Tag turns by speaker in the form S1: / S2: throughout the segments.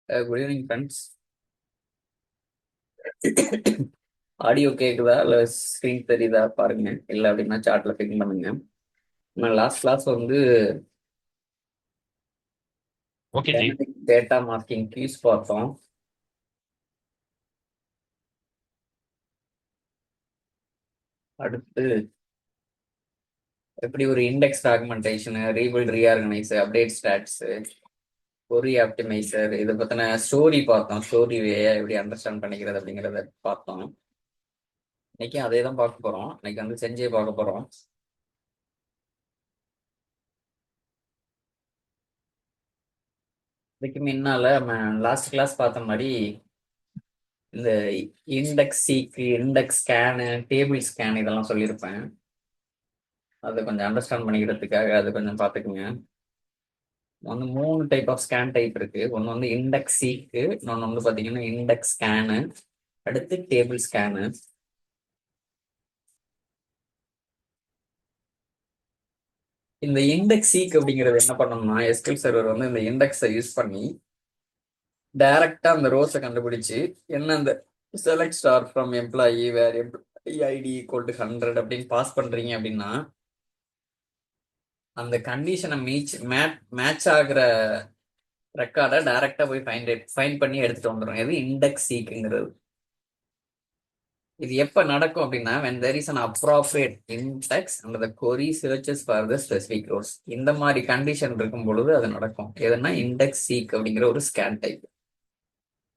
S1: Good evening friends. Audio கேக்குதா இல்லை screen தெரியுதா பாருங்க. இல்லை அப்படின்னா சார்ட்ல பிக் பண்ணுங்க. நான் லாஸ்ட் கிளாஸ் வந்து
S2: okay ji.
S1: Dynamic data marking keys பார்த்தோம். அடுத்து எப்படி ஒரு index documentation, rebuild, reorganize, update stats, query optimizer, இதை பத்தின ஸ்டோரி பார்த்தோம். ஸ்டோரி வேயா எப்படி அண்டர்ஸ்டாண்ட் பண்ணிக்கிறது அப்படிங்கிறத பார்த்தோம். இன்னைக்கு அதே தான் பார்க்க போறோம். இன்னைக்கு வந்து செஞ்சே பார்க்க போறோம். இதுக்கு முன்னால நம்ம லாஸ்ட் கிளாஸ் பார்த்த மாதிரி இந்த இண்டெக்ஸ் சீக்கு, இண்டெக்ஸ் ஸ்கேனு, டேபிள் ஸ்கேன் இதெல்லாம் சொல்லியிருப்பேன். அதை கொஞ்சம் அண்டர்ஸ்டாண்ட் பண்ணிக்கிறதுக்காக அது கொஞ்சம் பார்த்துக்குங்க. வந்து 3 டைப் ஆஃப் ஸ்கேன் டைப் இருக்கு. ஒன்று வந்து இண்டெக்ஸ் சீக்கு, இன்னொன்று வந்து பார்த்தீங்கன்னா இண்டெக்ஸ் ஸ்கேனு, அடுத்து டேபிள் ஸ்கேனு. இந்த இண்டெக்ஸ் சீக் அப்படிங்கிறது என்ன பண்ணணும்னா, எஸ்கியூஎல் சர்வர் வந்து இந்த இண்டெக்ஸை யூஸ் பண்ணி டைரக்டா அந்த ரோஸை கண்டுபிடிச்சு என்ன அந்த select star from employee where employee ID equal to 100 அப்படின்னு பாஸ் பண்றீங்க அப்படின்னா அந்த கண்டிஷனை மேட்ச் ஆகுற ரெக்கார்டை டைரக்டா போய் ஃபைண்ட் பண்ணி எடுத்துட்டு வந்துடும். இது இண்டெக்ஸ் சீக்குங்கிறது. இது எப்ப நடக்கும் அப்படின்னா when there is an appropriate index and the query searches for the specific rows. இந்த மாதிரி கண்டிஷன் இருக்கும் பொழுது அது நடக்கும். எதுனா இண்டெக்ஸ் சீக் அப்படிங்கிற ஒரு ஸ்கேன் டைப்.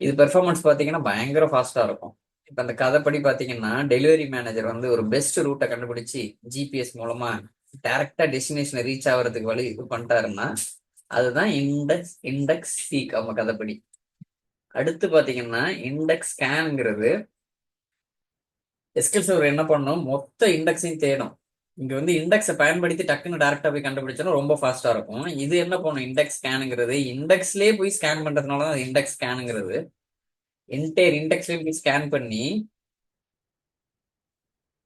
S1: இது பெர்ஃபார்மன்ஸ் பார்த்தீங்கன்னா பயங்கர ஃபாஸ்டா இருக்கும். இப்போ அந்த கதைப்படி பார்த்தீங்கன்னா டெலிவரி மேனேஜர் வந்து ஒரு பெஸ்ட் ரூட்டை கண்டுபிடிச்சு ஜிபிஎஸ் மூலமா டைரக்டா டெஸ்டினேஷனை ரீச் ஆகிறதுக்கு வழி இது பண்ணிட்டாருன்னா அதுதான் இண்டெக்ஸ் சீக் அவங்க கதைப்படி. அடுத்து பார்த்தீங்கன்னா இண்டெக்ஸ் ஸ்கேனுங்கிறது எஸ்கியூஎல் சர்வர் என்ன பண்ணும், மொத்த இண்டெக்ஸையும் தேடும். இங்க வந்து இண்டெக்ஸை பயன்படுத்தி டக்குன்னு டேரக்டா போய் கண்டுபிடிச்சோன்னா ரொம்ப ஃபாஸ்டா இருக்கும். இது என்ன பண்ணும், இண்டெக்ஸ் ஸ்கேனுங்கிறது இண்டெக்ஸ்லேயே போய் ஸ்கேன் பண்றதுனால தான் இண்டெக்ஸ் ஸ்கேனுங்கிறது. என்டையர் இண்டெக்ஸ்லயும் போய் ஸ்கேன் பண்ணி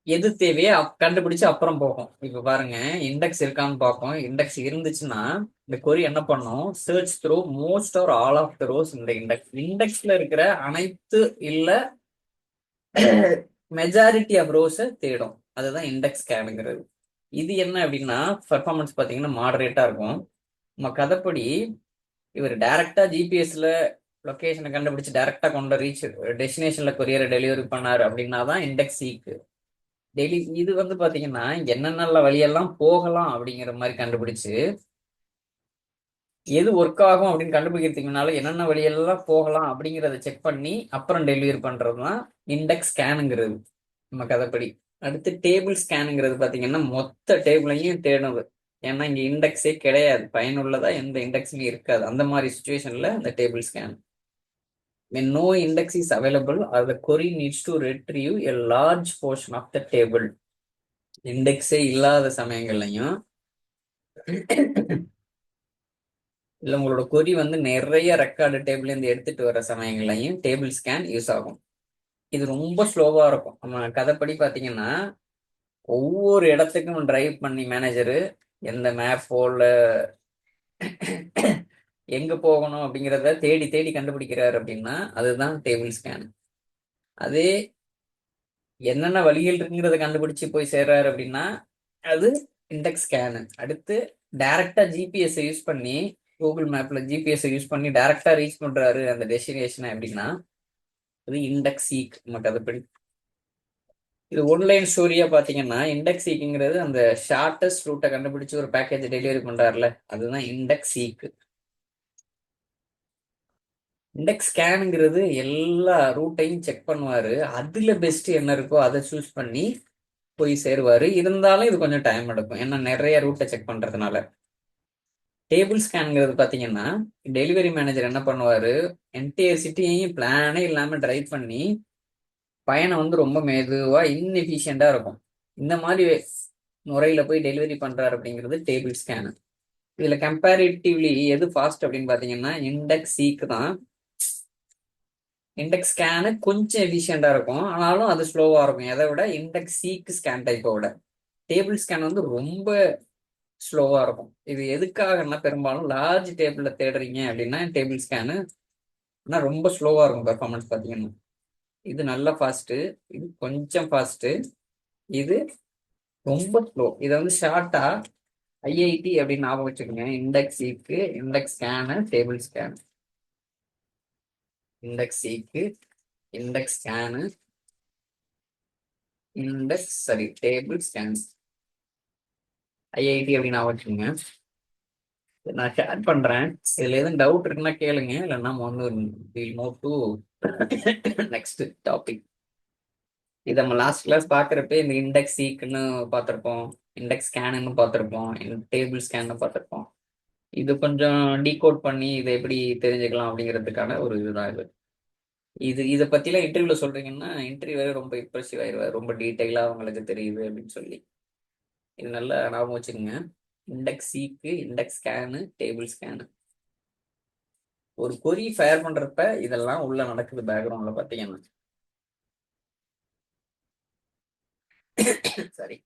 S1: எது தேவையோ கண்டுபிடிச்சு அப்புறம் போகும். இப்ப பாருங்க, இண்டெக்ஸ் இருக்கான்னு பார்ப்போம். இண்டெக்ஸ் இருந்துச்சுன்னா இந்த கொரி என்ன பண்ணும், search through most or all of the rows இந்த இண்டெக்ஸ்ல இருக்கிற அனைத்து இல்ல மெஜாரிட்டி ஆஃப் ரோஸை தேடும். அதுதான் இண்டெக்ஸ் ஸ்கேனுங்கிறது. இது என்ன அப்படின்னா பர்ஃபார்மன்ஸ் பார்த்தீங்கன்னா மாடரேட்டா இருக்கும். நம்ம கதைப்படி இவர் டைரக்டா ஜிபிஎஸ்ல லொகேஷனை கண்டுபிடிச்சு டைரக்டா கொண்டு ரீச் டெஸ்டினேஷன்ல கொரியரை டெலிவரி பண்ணாரு அப்படின்னா தான் இண்டெக்ஸ் சீக்கு. இது வந்து பாத்தீங்கன்னா என்னென்ன வழியெல்லாம் போகலாம் அப்படிங்கிற மாதிரி கண்டுபிடிச்சு எது ஒர்க் ஆகும் அப்படின்னு கண்டுபிடிக்கிறதுக்கு முன்னால என்னென்ன வழியெல்லாம் போகலாம் அப்படிங்கிறத செக் பண்ணி அப்புறம் டெலிவரி பண்றதுதான் இண்டெக்ஸ் ஸ்கேனுங்கிறது நம்ம கதைப்படி. அடுத்து டேபிள் ஸ்கேனுங்கிறது பாத்தீங்கன்னா மொத்த டேபிளையும் தேடுது. ஏன்னா இங்க இண்டெக்ஸே கிடையாது, பயனுள்ளதா எந்த இண்டெக்ஸுமே இருக்காது. அந்த மாதிரி சுச்சுவேஷன்ல இந்த table scan. when no index is available or the query needs to retrieve a large portion of the table. இண்டெக்ஸே இல்லாத சமயங்கள்லையும் இல்லை உங்களோட கொரி வந்து நிறைய ரெக்கார்டு டேபிள் இருந்து எடுத்துட்டு வர சமயங்கள்லையும் டேபிள் ஸ்கேன் யூஸ் ஆகும். இது ரொம்ப ஸ்லோவா இருக்கும். நம்ம கதைப்படி பார்த்தீங்கன்னா ஒவ்வொரு இடத்துக்கும் டிரைவ் பண்ணி மேனேஜரு எந்த மேப்போல எங்க போகணும் அப்படிங்கிறத தேடி தேடி கண்டுபிடிக்கிறாரு அப்படின்னா அதுதான் டேபிள் ஸ்கேன். அதே என்னென்ன வழிகள் இருக்குங்கிறத கண்டுபிடிச்சு போய் சேர்றாரு அப்படின்னா அது இண்டெக்ஸ் ஸ்கேனு. அடுத்து டைரக்டா ஜிபிஎஸ் யூஸ் பண்ணி கூகுள் மேப்ல ஜிபிஎஸ் யூஸ் பண்ணி டைரக்டா ரீச் பண்றாரு அந்த டெஸ்டினேஷனை அப்படின்னா அது இண்டெக்ஸ் சீக் நமக்கு அதுபடி. இது ஒன்லைன் ஸ்டோரியா பாத்தீங்கன்னா இண்டெக்ஸ் சீக்குங்கிறது அந்த ஷார்டஸ்ட் ரூட்டை கண்டுபிடிச்சு ஒரு பேக்கேஜ் டெலிவரி பண்றாருல அதுதான் இண்டெக்ஸ் சீக். இண்டெக்ஸ் ஸ்கேனுங்கிறது எல்லா ரூட்டையும் செக் பண்ணுவாரு, அதுல பெஸ்ட் என்ன இருக்கோ அதை சூஸ் பண்ணி போய் சேருவாரு. இருந்தாலும் இது கொஞ்சம் டைம் எடுக்கும், ஏன்னா நிறைய ரூட்டை செக் பண்றதுனால. டேபிள் ஸ்கேனுங்கிறது பார்த்தீங்கன்னா டெலிவரி மேனேஜர் என்ன பண்ணுவாரு, என்டையர் சிட்டியையும் பிளானே இல்லாமல் டிரைவ் பண்ணி பயணம் வந்து ரொம்ப மெதுவாக இன்எஃபிஷியண்டா இருக்கும். இந்த மாதிரி முறையில் போய் டெலிவரி பண்றாரு அப்படிங்கிறது டேபிள் ஸ்கேனு. இதுல கம்பேரிட்டிவ்லி எது ஃபாஸ்ட் அப்படின்னு பார்த்தீங்கன்னா இண்டெக்ஸ் சீக்கு தான். இண்டெக்ஸ் ஸ்கேனு கொஞ்சம் எஃபிஷியண்டா இருக்கும், ஆனாலும் அது ஸ்லோவா இருக்கும். எதை விட இண்டெக்ஸ் சீக்கு ஸ்கேன் டைப்பை விட டேபிள் ஸ்கேன் வந்து ரொம்ப ஸ்லோவா இருக்கும். இது எதுக்காகன்னா பெரும்பாலும் லார்ஜ் டேபிள்ல தேடுறீங்க அப்படின்னா டேபிள் ஸ்கேனு ஆனால் ரொம்ப ஸ்லோவாக இருக்கும் பெர்ஃபார்மன்ஸ் பார்த்தீங்கன்னா. இது நல்ல ஃபாஸ்ட்டு, இது கொஞ்சம் ஃபாஸ்ட்டு, இது ரொம்ப ஸ்லோ. இதை வந்து ஷார்ட்டா ஐஐடி அப்படின்னு ஞாபகம் வச்சுக்கோங்க. இண்டெக்ஸ் சீக்கு, index scan, table scan. Index சீக்கு, இண்டெக்ஸ் ஸ்கேனு, இண்டெக்ஸ் சரி டேபிள் ஸ்கேன். ஐஐடி அப்படின்னு ஞாபகம் வச்சுக்கோங்க. நான் ஷேர் பண்றேன். இதுல எதுவும் டவுட் இருக்குன்னா கேளுங்க, இல்லைன்னா நம்ம வந்து மூவ் டு நெக்ஸ்ட் டாபிக். இது நம்ம லாஸ்ட் கிளாஸ் பாக்குறப்ப இந்த இண்டெக்ஸ் சீக்குன்னு பார்த்துருப்போம், இண்டெக்ஸ் ஸ்கேனுன்னு பார்த்துருப்போம், டேபிள் ஸ்கேன்னு பார்த்துருப்போம். இது கொஞ்சம் டீகோட் பண்ணி இதை எப்படி தெரிஞ்சுக்கலாம் அப்படிங்கிறதுக்கான ஒரு இதுதான் இது. இதை பத்திலாம் இன்டர்வியூல சொல்றீங்கன்னா இன்டர்வியூ ரொம்ப இம்ப்ரெசிவ் ஆயிடுவார், ரொம்ப டீட்டெயிலா அவங்களுக்கு தெரியுது அப்படின்னு சொல்லி. இது நல்லா ஞாபகம் வச்சுக்கோங்க. இண்டெக்ஸ் சீக்கு, இண்டெக்ஸ் ஸ்கேனு, டேபிள் ஸ்கேனு. ஒரு கொரி ஃபயர் பண்றப்ப இதெல்லாம் உள்ள நடக்குது பேக்ரவுண்ட்ல பாத்தீங்கன்னா. சரி,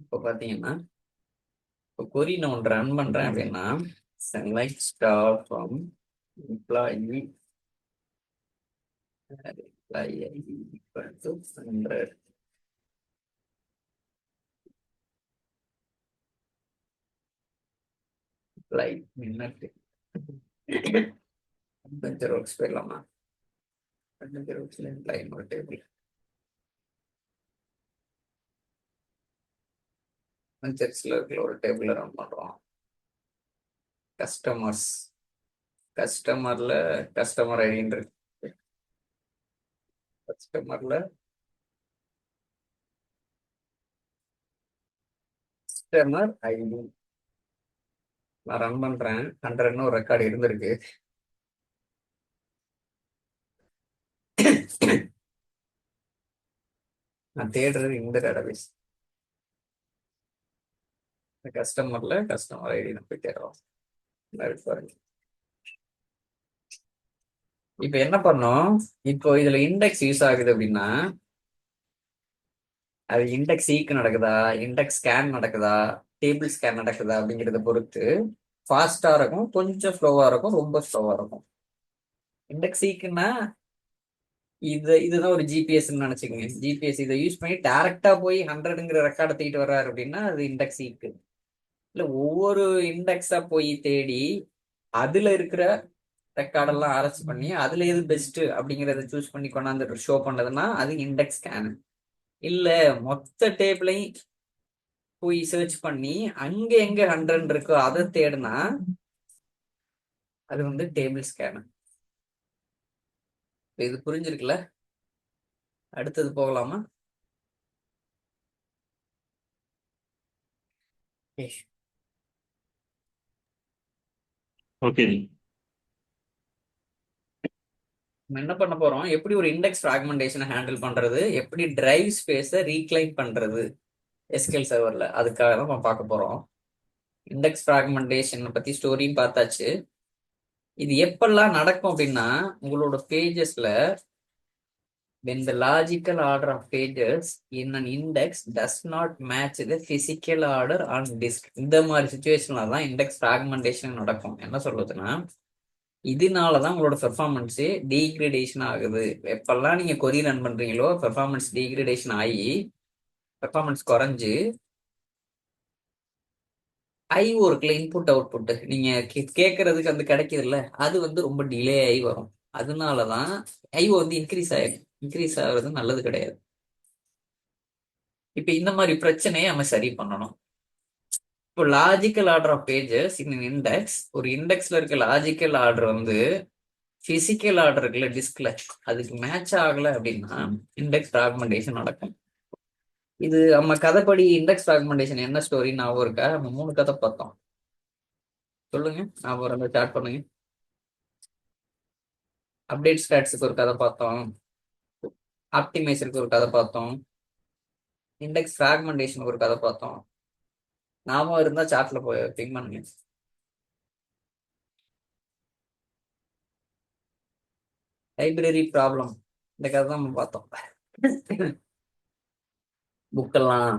S1: இப்போ பாத்தீங்கன்னா இப்போ கொரி நான் ஒன்று ரன் பண்றேன் அப்படின்னா select star from employee equal to 100. Employee minute adventure works போயிடலாமா? அட்வென்ச்சர் ஒர்க்ஸ்ல எம்ப்ளாயி ஒரு டேபிள், அட்வென்ச்சர்ஸ்ல இருக்கிற ஒரு டேபிள் ரன் பண்றோம். கஸ்டமர்ஸ், கஸ்டமர்ல கஸ்டமர் ஐடின்னு இருக்கு. கஸ்டமர்ல கஸ்டமர் ஐடி நான் ரன் பண்றேன். 100ன்னு ஒரு ரெக்கார்டு இருந்திருக்கு. நான் தேடுறது இந்த டேட்டாபேஸ். கஸ்டமர்ல கஸ்டமர் ஐடி நம்ம போய் தேடுறோம். பாருங்க, இப்ப என்ன பண்ணோம்? இப்போ இதுல இண்டெக்ஸ் யூஸ் ஆகுது அப்படின்னா அது இண்டெக்ஸ் ஈக்கு நடக்குதா, இண்டெக்ஸ் ஸ்கேன் நடக்குதா, டேபிள் ஸ்கேன் நடக்குதா அப்படிங்கிறத பொறுத்து ஃபாஸ்டா இருக்கும், கொஞ்சம் ஸ்லோவா இருக்கும், ரொம்ப ஸ்லோவா இருக்கும். இண்டெக்ஸ் ஈக்குன்னா இதுதான் ஒரு ஜிபிஎஸ் நினைச்சுக்கோங்க. ஜிபிஎஸ் இதை யூஸ் பண்ணி டைரக்டா போய் 100ங்கிற ரெக்கார்டை தூக்கிட்டு வர்றாரு அப்படின்னா அது இண்டெக்ஸ் ஈக்கு. இல்ல ஒவ்வொரு இண்டெக்ஸா போய் தேடி அதுல இருக்கிற ரெக்கார்டெல்லாம் அரெஸ்ட் பண்ணி அதுல எது பெஸ்ட் அப்படிங்கறத சூஸ் பண்ணி கொண்டாந்து ஷோ பண்ணதுன்னா அது இண்டெக்ஸ் ஸ்கேன். இல்ல மொத்த டேபிளையும் போய் சர்ச் பண்ணி அங்க எங்க 100 இருக்கோ அதை தேடினா அது வந்து டேபிள் ஸ்கேன். இது புரிஞ்சிருக்குல்ல? அடுத்தது போகலாமா?
S2: ஓகே,
S1: நம்ம என்ன பண்ண போறோம், எப்படி ஒரு இண்டெக்ஸ் ஃபிராக்மெண்டேஷனை ஹேண்டில் பண்றது, எப்படி டிரைவ் ஸ்பேஸை ரீக்ளைம் பண்றது எஸ்கியூஎல் சர்வர்ல, அதுக்காக தான் நம்ம பார்க்க போறோம். இண்டெக்ஸ் ஃபிராக்மெண்டேஷன் பத்தி ஸ்டோரியும் பார்த்தாச்சு. இது எப்பெல்லாம் நடக்கும் அப்படின்னா உங்களோட பேஜஸ்ல when the logical order of pages in an index does not match the physical order on disk. இந்த மாதிரி சுச்சுவேஷன்ல தான் இண்டெக்ஸ் ஃபிராக்மெண்டேஷன் நடக்கும். என்ன சொல்றதுன்னா இதனாலதான் உங்களோட பெர்ஃபார்மன்ஸ் டீக்ரேடேஷன் ஆகுது. எப்பெல்லாம் நீங்க கொரி ரன் பண்றீங்களோ பெர்ஃபார்மன்ஸ் டீக்ரேடேஷன் ஆகி பெர்ஃபார்மன்ஸ் குறைஞ்சு ஐஓ இருக்குல்ல, இன்புட் அவுட்புட் நீங்க கேட்கறதுக்கு அந்த கிடைக்குது இல்ல, அது வந்து ரொம்ப டிலே ஆகி வரும். அதனாலதான் ஐஓ வந்து இன்க்ரீஸ் ஆயிடும். இன்க்ரீஸ் ஆகுறது நல்லது கிடையாது. இப்ப இந்த மாதிரி பிரச்சனையை நம்ம சரி பண்ணணும். இப்போ logical order of pages in index, ஒரு இண்டெக்ஸ்ல இருக்க லாஜிக்கல் ஆர்டர் வந்து பிசிக்கல் ஆர்டர் இருக்குல்ல டிஸ்க்ல, அதுக்கு மேட்ச் ஆகல அப்படின்னா இண்டெக்ஸ் ஃபிராக்மெண்டேஷன் நடக்கும். இது நம்ம கதைப்படி இண்டெக்ஸ் ஃபிராக்மெண்டேஷன் என்ன ஸ்டோரி ஞாபகம் இருக்கா? நம்ம 3 கதை பார்த்தோம். சொல்லுங்க, ஞாபகம் வந்து ஸ்டார்ட் பண்ணுங்க. அப்டேட் ஸ்டாட்ஸுக்கு ஒரு கதை பார்த்தோம், ஆப்டிமைசருக்கு ஒரு கதை பார்த்தோம், இண்டெக்ஸ் ஃபிராக்மெண்டேஷனுக்கு ஒரு கதை பார்த்தோம். ஞாபகம் இருந்தா சாட்ல போய் திங்க் பண்ணுங்க. லைப்ரரி ப்ராப்ளம், இந்த கதை தான் நம்ம பார்த்தோம். புக்கெல்லாம்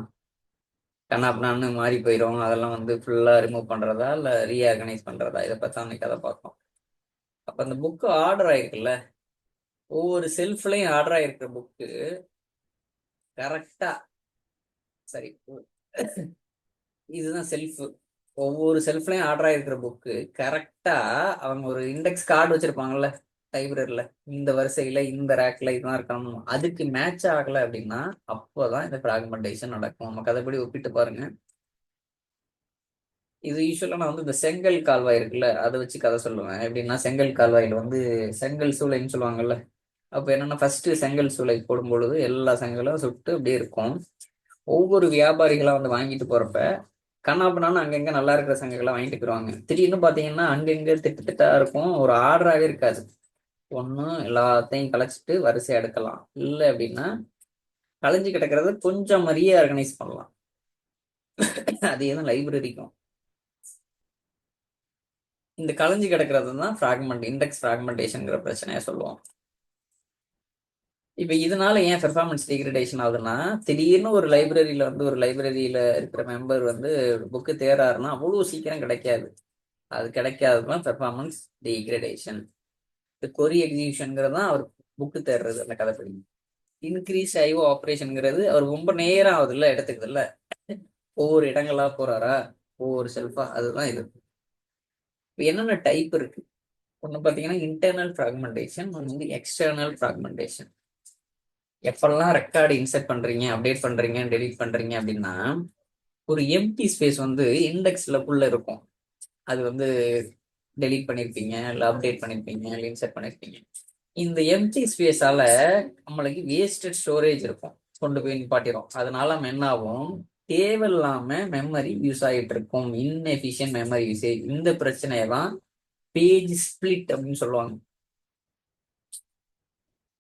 S1: கண்ணாப்னான்னு மாறி போயிடும். அதெல்லாம் வந்து ஃபுல்லா ரிமூவ் பண்றதா இல்ல ரீஆர்கனைஸ் பண்றதா, இதை பத்தி அன்னைக்கு கதை பார்ப்போம். அப்ப அந்த புக்கு ஆர்டர் ஆயிருக்குல்ல, ஒவ்வொரு செல்ஃப்லயும் ஆர்டர் ஆயிருக்கிற புக்கு கரெக்டா, சரி இதுதான் செல்ஃப். ஒவ்வொரு செல்ஃப்லயும் ஆர்டர் ஆயிருக்கிற புக்கு கரெக்டா அவங்க ஒரு இண்டெக்ஸ் கார்டு வச்சிருப்பாங்கல்ல லைப்ரரியில, இந்த வரிசையில இந்த ரேக்ல இதுதான் இருக்கணும், அதுக்கு மேட்ச் ஆகல அப்படின்னா அப்போதான் இந்த பிராக்மெண்டேஷன் நடக்கும். நம்ம கதைப்படி ஒப்பிட்டு பாருங்க. இது யூஸ்வலா நான் வந்து இந்த செங்கல் கால்வாய் இருக்குல்ல அதை வச்சு கதை சொல்லுவேன். எப்படின்னா செங்கல் கால்வாயில வந்து செங்கல் சூளைன்னு சொல்லுவாங்கல்ல. அப்ப என்னன்னா ஃபர்ஸ்ட் செங்கல் சூளை போடும் பொழுது எல்லா செங்கலும் சுட்டு அப்படியே இருக்கும். ஒவ்வொரு வியாபாரிகளா வந்து வாங்கிட்டு போறப்ப கண்ணாப்பண்ணான்னு அங்கங்க நல்லா இருக்கிற சங்கங்களை வாங்கிட்டு போயிருவாங்க. திடீர்னு பாத்தீங்கன்னா அங்கங்க திட்டு திட்டா இருக்கும், ஒரு ஆர்டராகவே இருக்காது. ஒன்றும் எல்லாத்தையும் கலைச்சிட்டு வரிசையா எடுக்கலாம், இல்லை அப்படின்னா கலைஞ்சு கிடக்கிறத கொஞ்சம் மாதிரியே ஆர்கனைஸ் பண்ணலாம். அது எதுவும் லைப்ரரிக்கும் இந்த கலைஞ்சு கிடக்கிறது தான் ஃப்ராக்மெண்ட், இண்டெக்ஸ் ஃப்ராக்மெண்டேஷன்ங்கிற பிரச்சனையை சொல்லுவோம். இப்ப இதனால ஏன் பெர்ஃபார்மன்ஸ் டிகிரடேஷன் ஆகுதுன்னா, திடீர்னு ஒரு லைப்ரரியில இருக்கிற மெம்பர் வந்து புக்கு தேடுறாருன்னா அவ்வளவு சீக்கிரம் கிடைக்காது. அது கிடைக்காதுதான் பெர்ஃபார்மன்ஸ் டிகிரடேஷன். கொரி எக்ஸிகியூஷன்ங்கிறது தான் அவர் புக்கு தேடுறது அந்த கதைப்படி. இன்க்ரீஸ் ஐஓ ஆப்ரேஷன்ங்கிறது அவர் ரொம்ப நேரம் ஆகுதுல்ல எடுத்துக்குதுல்ல, ஒவ்வொரு இடங்களா போறாரா, ஒவ்வொரு செல்ஃபா, அதுதான் இது. இப்போ என்னென்ன டைப் இருக்கு, ஒன்று பார்த்தீங்கன்னா இன்டர்னல் ஃப்ராக்மெண்டேஷன், ஒன்று வந்து எக்ஸ்டர்னல் ஃப்ராக்மெண்டேஷன். எப்பெல்லாம் ரெக்கார்டு இன்சர்ட் பண்றீங்க, அப்டேட் பண்றீங்க, டெலீட் பண்றீங்க அப்படின்னா ஒரு எம்டி ஸ்பேஸ் வந்து இண்டெக்ஸ்ல குள்ள இருக்கும். அது வந்து டெலீட் பண்ணிருப்பீங்க, இல்லை அப்டேட் பண்ணிருப்பீங்க, இல்லை இன்சர்ட் பண்ணிருப்பீங்க. இந்த எம்டி ஸ்பேஸால நம்மளுக்கு வேஸ்டட் ஸ்டோரேஜ் இருக்கும், கொண்டு போய் நிப்பாட்டிடும். அதனால நம்ம என்ன ஆகும், தேவையில்லாம மெமரி யூஸ் ஆகிட்டு இருக்கும், இன்எஃபிஷியன்ட் மெமரி யூசேஜ். இந்த பிரச்சனையை தான் பேஜ் ஸ்பிளிட் அப்படின்னு சொல்லுவாங்க.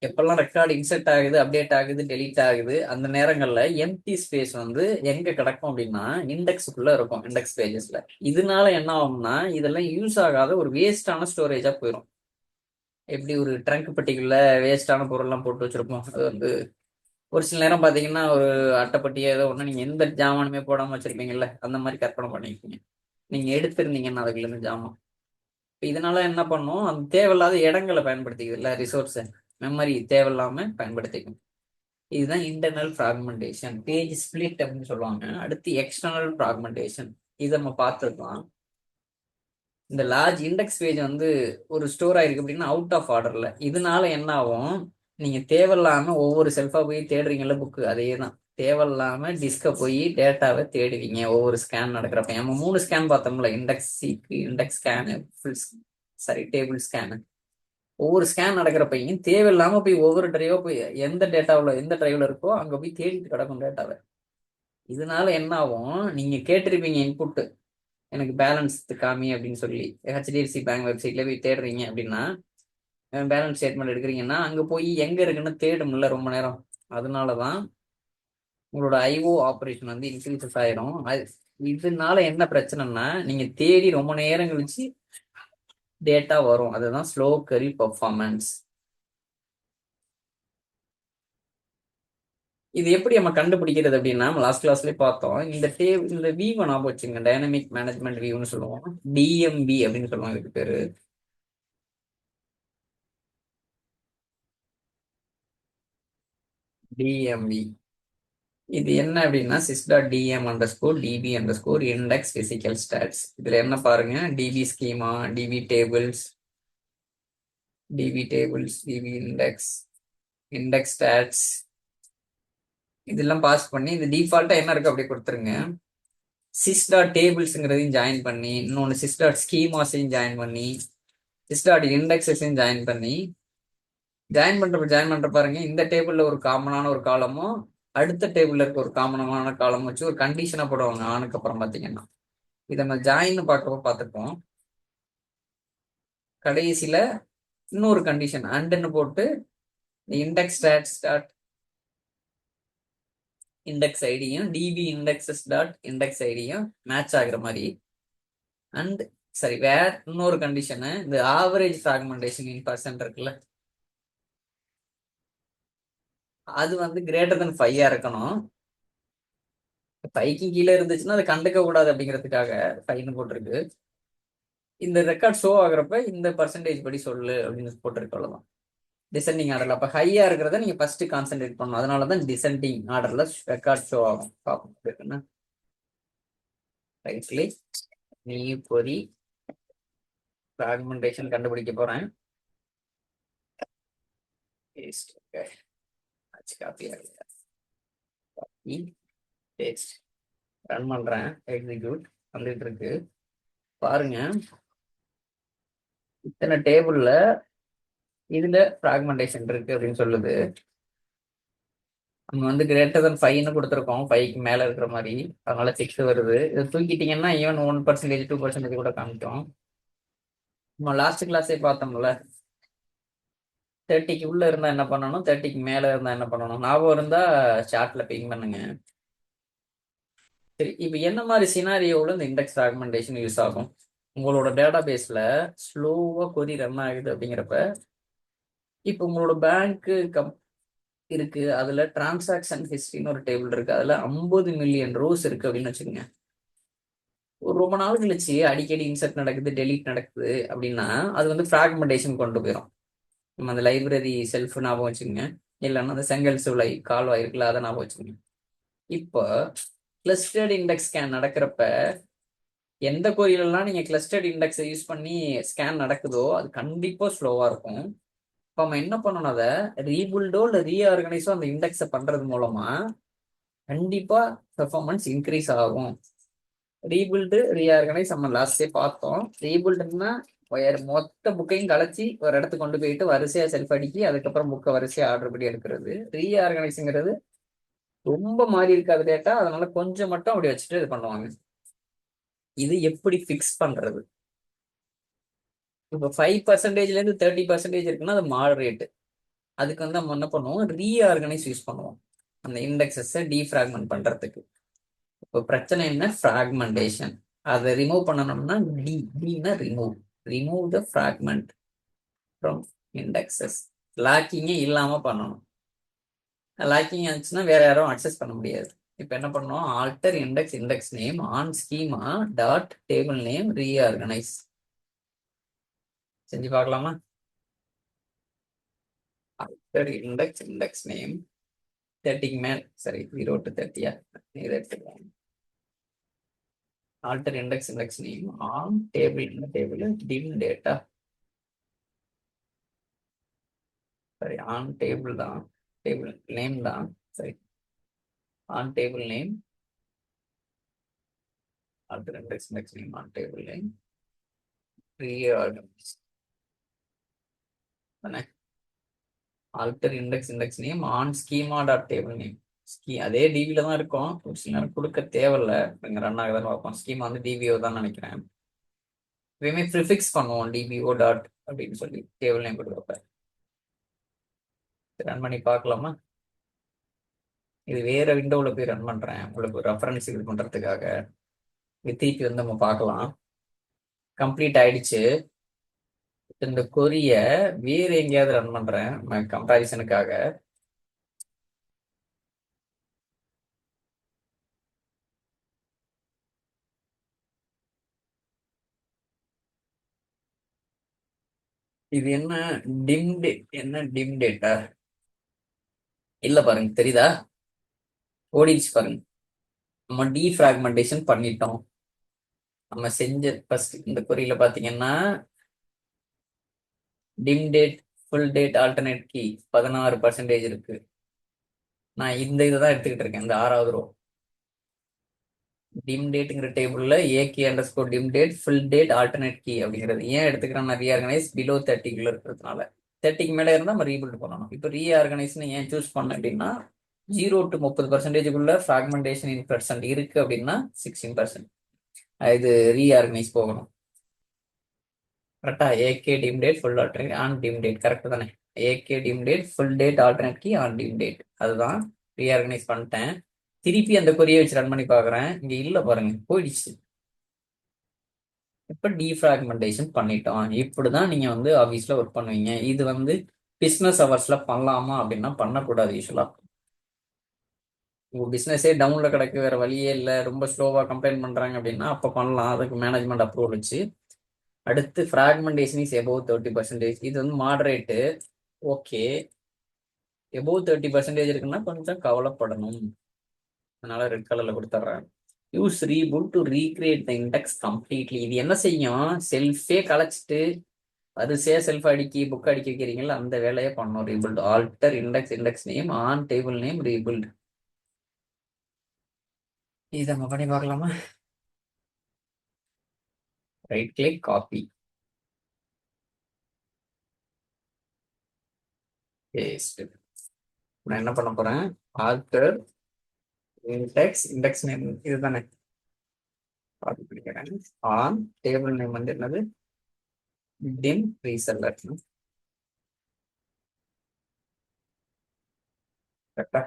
S1: எப்பெல்லாம் ரெக்கார்டு இன்சர்ட் ஆகுது, அப்டேட் ஆகுது, டெலீட் ஆகுது, அந்த நேரங்கள்ல எம்டி ஸ்பேஸ் வந்து எங்க கிடக்கும் அப்படின்னா இண்டெக்ஸுக்குள்ள இருக்கும், இண்டெக்ஸ் பேஜஸ்ல. இதனால என்ன ஆகும்னா இதெல்லாம் யூஸ் ஆகாத ஒரு வேஸ்டான ஸ்டோரேஜா போயிடும். எப்படி ஒரு ட்ரங்க் பெட்டிக்குள்ள வேஸ்டான பொருள்லாம் போட்டு வச்சிருப்போம், அது வந்து ஒரு சில நேரம் பாத்தீங்கன்னா ஒரு அட்டைப்பட்டியோ ஏதோ ஒண்ணு நீங்க எந்த ஜாமானுமே போடாம வச்சிருப்பீங்கல்ல, அந்த மாதிரி கற்பனை பண்ணிருக்கீங்க. நீங்க எடுத்திருந்தீங்கன்னா அதுக்குள்ள இருந்து ஜாமான். இதனால என்ன பண்ணும், அந்த தேவையில்லாத இடங்களை பயன்படுத்திக்குது இல்ல, ரிசோர்ஸ் மெமரி தேவையில்லாம பயன்படுத்திக்கும். இதுதான் இன்டர்னல் ஃப்ராக்மெண்டேஷன், பேஜ் ஸ்பிளிட் அப்படின்னு சொல்லுவாங்க. அடுத்து எக்ஸ்டர்னல் ஃப்ராக்மெண்டேஷன், இதை நம்ம பார்த்துருக்கலாம். இந்த லார்ஜ் இண்டெக்ஸ் பேஜ் வந்து ஒரு ஸ்டோர் ஆயிருக்கு அப்படின்னா அவுட் ஆஃப் ஆர்டர்ல, இதனால என்ன ஆகும், நீங்க தேவையில்லாம ஒவ்வொரு செல்ஃபா போய் தேடுறீங்கல்ல புக்கு, அதே தான் தேவையில்லாம டிஸ்க போய் டேட்டாவை தேடுவீங்க ஒவ்வொரு ஸ்கேன் நடக்கிறப்ப. நம்ம 3 ஸ்கேன் பார்த்தோம்ல, இண்டெக்ஸ் சீக்கு, index scan, full sorry table scan. ஒவ்வொரு ஸ்கேன் நடக்கிறப்பையும் தேவையில்லாம போய் ஒவ்வொரு டிரைவா போய் எந்த டேட்டாவில் எந்த டிரைவ்ல இருக்கோ அங்க போய் தேடிட்டு கிடக்கும் டேட்டாவை. இதனால என்ன ஆகும், நீங்க கேட்டிருப்பீங்க இன்புட் எனக்கு பேலன்ஸ் காமி அப்படின்னு சொல்லி, ஹெச்டிஎஃப்சி பேங்க் வெப்சைட்ல போய் தேடுறீங்க அப்படின்னா, பேலன்ஸ் ஸ்டேட்மெண்ட் எடுக்கிறீங்கன்னா அங்க போய் எங்க இருக்குன்னு தேடும்ல ரொம்ப நேரம். அதனாலதான் உங்களோட ஐஓ ஆப்ரேஷன் வந்து இன்க்ரீசஸ் ஆயிரும். இதனால என்ன பிரச்சனைன்னா நீங்க தேடி ரொம்ப நேரம் கழிச்சு டேட்டா வரும், அதுதான் ஸ்லோ கரி பர்ஃபார்மன்ஸ். இது எப்படி நம்ம கண்டுபிடிக்கிறது அப்படின்னா, லாஸ்ட் கிளாஸ்லயே பார்த்தோம். இந்த வியூவை ஞாபகம் வச்சுங்க, டைனமிக் மேனேஜ்மெண்ட் வியூன்னு சொல்லுவோம், டிஎம்பி அப்படின்னு சொல்லுவாங்க இதுக்கு பேரு. டிஎம்பி இது என்ன அப்படின்னா sys dot DM underscore DB underscore index physical stats. இதுல என்ன பாருங்க, DB schema, DB tables, DB index, index stats, இதெல்லாம் பாஸ் பண்ணி இது டிஃபால்ட்டா என்ன இருக்கு அப்படி கொடுத்துருங்க. சிஸ்டாட் டேபிள்ஸ்ங்கிறதையும் ஜாயின் பண்ணி, இன்னொன்று சிஸ்டாட் ஸ்கீமாஸையும் ஜாயின் பண்ணி, சிஸ்டாட் இண்டெக்ஸஸையும் ஜாயின் பண்ற பாருங்க. இந்த டேபிள்ல ஒரு காமனான ஒரு காலமும் அடுத்த டேபிள்ல இருக்க ஒரு காமனான காலமும் வச்சு ஒரு கண்டிஷனை போடுவாங்க ஆனுக்கு அப்புறம் பாத்தீங்கன்னா. இதை நம்ம ஜாயின் பார்த்துப்போம். கடைசியில இன்னொரு கண்டிஷன் அண்டுன்னு போட்டு இண்டெக்ஸ் ஸ்டாட் இண்டெக்ஸ் ஐடியும் டிபி இண்டெக்ஸஸ் டாட் இண்டெக்ஸ் ஐடியும் மேட்ச் ஆகுற மாதிரி. அண்ட் சரி, வேற இன்னொரு கண்டிஷனு, இந்த ஆவரேஜ் ஃப்ராக்மெண்டேஷன் இன் பர்சன்ட் இருக்குல்ல, அது வந்து கிரேட்டர் தென் 5 இருக்கணும். ஃபைவ்க்கு கீழே இருந்துச்சுன்னா அதை கண்டுக்க கூடாது அப்படிங்கிறதுக்காக ஃபைவ்னு போட்டிருக்கு. இந்த ரெக்கார்ட் ஷோ ஆகுறப்ப இந்த பர்சன்டேஜ் படி சொல்லு அப்படின்னு போட்டிருக்கு, அவ்வளவுதான். டிசெண்டிங் ஆர்டர்ல அப்ப ஹையா இருக்கிறத நீங்க ஃபர்ஸ்ட் கான்சென்ட்ரேட் பண்ணணும். அதனாலதான் டிசெண்டிங் ஆர்டர்ல ரெக்கார்ட் ஷோ ஆகும். பார்ப்போம். ரைட் கிளிக், நியூ கொரி, ஃப்ராக்மெண்டேஷன் கண்டுபிடிக்க போறேன். பேஸ்ட், ஓகே, காப்பி ஆகுது. காப்பி பேஸ்ட் ரன் பண்றேன். எக்ஸிக்யூட் வந்துட்டு இருக்கு. பாருங்க, இத்தனை டேபிள்ல இதுல ஃப்ராக்மெண்டேஷன் இருக்கு அப்படின்னு சொல்லுது. நம்ம வந்து கிரேட்டர் தன் 5ன்னு கொடுத்துருக்கோம், 5க்கு மேல இருக்கிற மாதிரி. அதனால 6 வருது. இதை தூக்கிட்டீங்கன்னா ஈவன் 1%, 2% கூட காமிக்கும். நம்ம லாஸ்ட் கிளாஸே பார்த்தோம்ல, 30க்கு உள்ள இருந்தா என்ன பண்ணணும், 30க்கு மேல இருந்தா என்ன பண்ணணும், ஞாபகம் இருந்தா சார்ட்ல பிங் பண்ணுங்க. சரி, இப்போ என்ன மாதிரி சினாரியோவில் இந்த இண்டெக்ஸ் ஃப்ராக்மெண்டேஷன் யூஸ் ஆகும்? உங்களோட டேட்டா பேஸ்ல ஸ்லோவா கொரி ரன் ஆகுது அப்படிங்கிறப்ப, இப்போ உங்களோட பேங்க்கு இருக்கு, அதுல டிரான்சாக்ஷன் ஹிஸ்டரின்னு ஒரு டேபிள் இருக்கு, அதுல 50 மில்லியன் ரோஸ் இருக்கு அப்படின்னு வச்சுக்கோங்க. ஒரு ரொம்ப நாள் கழிச்சு அடிக்கடி இன்சர்ட் நடக்குது, டெலீட் நடக்குது அப்படின்னா அது வந்து ஃப்ராக்மெண்டேஷன் கொண்டு போயிடும். நம்ம அந்த லைப்ரரி செல்ஃப் ஞாபகம் வச்சுக்கோங்க, இல்லைன்னா அந்த செங்கல் சூளை கால்வாய் இருக்குல்ல, அதை ஞாபகம் வச்சுக்கோங்க. இப்போ கிளஸ்டர்ட் இண்டெக்ஸ் ஸ்கேன் நடக்கிறப்ப எந்த கோயிலெல்லாம் நீங்க கிளஸ்டர்ட் இண்டெக்ஸை யூஸ் பண்ணி ஸ்கேன் நடக்குதோ அது கண்டிப்பா ஸ்லோவா இருக்கும். இப்போ நம்ம என்ன பண்ணணும், அதை ரீபில்டோ இல்லை ரீஆர்கனைஸோ அந்த இண்டெக்ஸை பண்றது மூலமா கண்டிப்பா பெர்ஃபார்மன்ஸ் இன்க்ரீஸ் ஆகும். ரீபில்டு ரீஆர்கனைஸ் நம்ம லாஸ்டே பார்த்தோம். ரீபில்டுன்னா மொத்த புக்கையும் கலைச்சி ஒரு இடத்துக்கு கொண்டு போயிட்டு வரிசையா செல்ஃப் அடிக்கி அதுக்கப்புறம் புக்கை வரிசையா ஆர்டர் படி எடுக்கிறது. ரீஆர்கனைஸுங்கிறது ரொம்ப மாறி இருக்காது டேட்டா, அதனால கொஞ்சம் மட்டும் அப்படி வச்சுட்டு இது பண்ணுவாங்க. இது எப்படி ஃபிக்ஸ் பண்றது? இப்போ 5%லேருந்து 30% இருக்குன்னா அது மாடரேட். அதுக்கு வந்து நம்ம என்ன பண்ணுவோம், ரீஆர்கனைஸ் யூஸ் பண்ணுவோம் அந்த இண்டெக்ஸஸை டீஃப்ராக்மெண்ட் பண்றதுக்கு. இப்போ பிரச்சனை என்ன, ஃப்ராக்மெண்டேஷன். அதை ரிமூவ் பண்ணணும்னா டினா remove the fragment from indexes. லாக்கிங்கே இல்லாம பண்ணணும். லாக்கிங் ஆச்சுன்னா வேற யாரும் அக்சஸ் பண்ண முடியாது. இப்போ என்ன பண்ணோம், alter index name on schema dot table name reorganise செஞ்சு பார்க்கலாமா? ஆல்டர் இண்டெக்ஸ் நேம் 30க்கு மேல், சரி 0 to 30, இதை எடுத்துக்கலாம். Alter index name on table, இந்த டேபிள் dim டேட்டா, சரி ஆன் டேபிள் தான், டேபிள் நேம் தான், சரி on table name, alter index name on table name reorganize தானே. Alter index name on schema dot table name. அதே டிவில தான் இருக்கும், ஒரு சில நேரம் கொடுக்க தேவையில்லை, இங்கே ரன் ஆகுதான்னு பார்ப்போம். ஸ்கீமா வந்து டிபிஓ தான் நினைக்கிறேன். எப்பயுமே ப்ரிஃபிக்ஸ் பண்ணுவோம் டிபிஓ டாட் அப்படின்னு சொல்லி டேபிள் நேம் கொடுக்குறப்ப. ரன் பண்ணி பார்க்கலாமா? இது வேற விண்டோவில் போய் ரன் பண்றேன் உங்களுக்கு ரெஃபரன்ஸ் இது பண்றதுக்காக. திருப்பி வந்து நம்ம பார்க்கலாம். கம்ப்ளீட் ஆயிடுச்சு. இந்த கொரிய வேற எங்கேயாவது ரன் பண்றேன் கம்பேரிசனுக்காக. இது என்ன டிம் டேட்டா இல்ல பாருங்க, தெரியுதா? ஓடிச்சு பாருங்க. நம்ம டீஃப்ராக்மெண்டேஷன் பண்ணிட்டோம். நம்ம செஞ்ச ஃபர்ஸ்ட் இந்த கொரியில பாத்தீங்கன்னா dim date full date alternate key 16% இருக்கு. நான் இந்த இதை தான் எடுத்துக்கிட்டு இருக்கேன், இந்த 6வது ரோ. டிம் டேட்டுங்கிற டேபிள்ல AK underscore dim date full date alternate key அப்படிங்கிறது ஏன் எடுத்துக்கிறேன், நான் ரீஆர்கனைஸ் பிலோ 30க்குள்ள இருக்கிறதுனால. 30க்கு மேல இருந்தா நம்ம ரீபில்ட் பண்ணணும். இப்போ ரீஆர்கனைஸ்னு ஏன் சூஸ் பண்ண அப்படின்னா 0 to 30%க்குள்ள ஃப்ராக்மெண்டேஷன் இன் பெர்சன்ட் இருக்கு அப்படின்னா 16% இது ரீஆர்கனைஸ் போகணும். கரெக்டா? AK dim date full alternate on dim date correct தானே? AK dim date full date alternate key on dim date, அதுதான் ரீஆர்கனைஸ் பண்ணிட்டேன். திருப்பி அந்த கொரியை வச்சு ரன் பண்ணி பாக்குறேன், இங்க இல்ல பாருங்க, போயிடுச்சு. இப்ப டீஃப்ராக்மெண்டேஷன் பண்ணிட்டோம். இப்படிதான் நீங்க வந்து ஆபீஸ்ல ஒர்க் பண்ணுவீங்க. இது வந்து பிசினஸ் ஹவர்ஸ்ல பண்ணலாமா அப்படின்னா பண்ணக்கூடாது யூஸ்வலா. உங்க பிசினஸே டவுன்ல கிடக்கு, வேற வழியே இல்லை, ரொம்ப ஸ்லோவா கம்ப்ளைண்ட் பண்றாங்க அப்படின்னா அப்ப பண்ணலாம். அதுக்கு மேனேஜ்மெண்ட் அப்ரூவல் வச்சு. அடுத்து ஃப்ராக்மெண்டேஷன் இஸ் எபோவ் 30%. இது வந்து மாடரேட்டு. ஓகே, எபோவ் 30% இருக்குன்னா கொஞ்சம் கவலைப்படணும். அதனால ரெட் கலர்ல கொடுத்துட்றேன். Use reboot to recreate the index completely. இது என்ன செய்யும்? செல்ஃபே கலைச்சிட்டு வரிசையா செல்ஃப் அடிக்கி புக் அடிக்க வைக்கிறீங்களா, அந்த வேலையை பண்ணும். Rebuild alter index, index name on table name rebuild. இதை நம்ம பண்ணி பார்க்கலாமா? Right click, copy, paste. நான் என்ன பண்ண போறேன்? ஆல்டர் இண்டெக்ஸ், இண்டெக்ஸ் நேம் இதுதானே, காப்பி பண்ணிக்கிறேன். ஆன் டேபிள் நேம் வந்து என்னது? Dim reseller. கரெக்டா?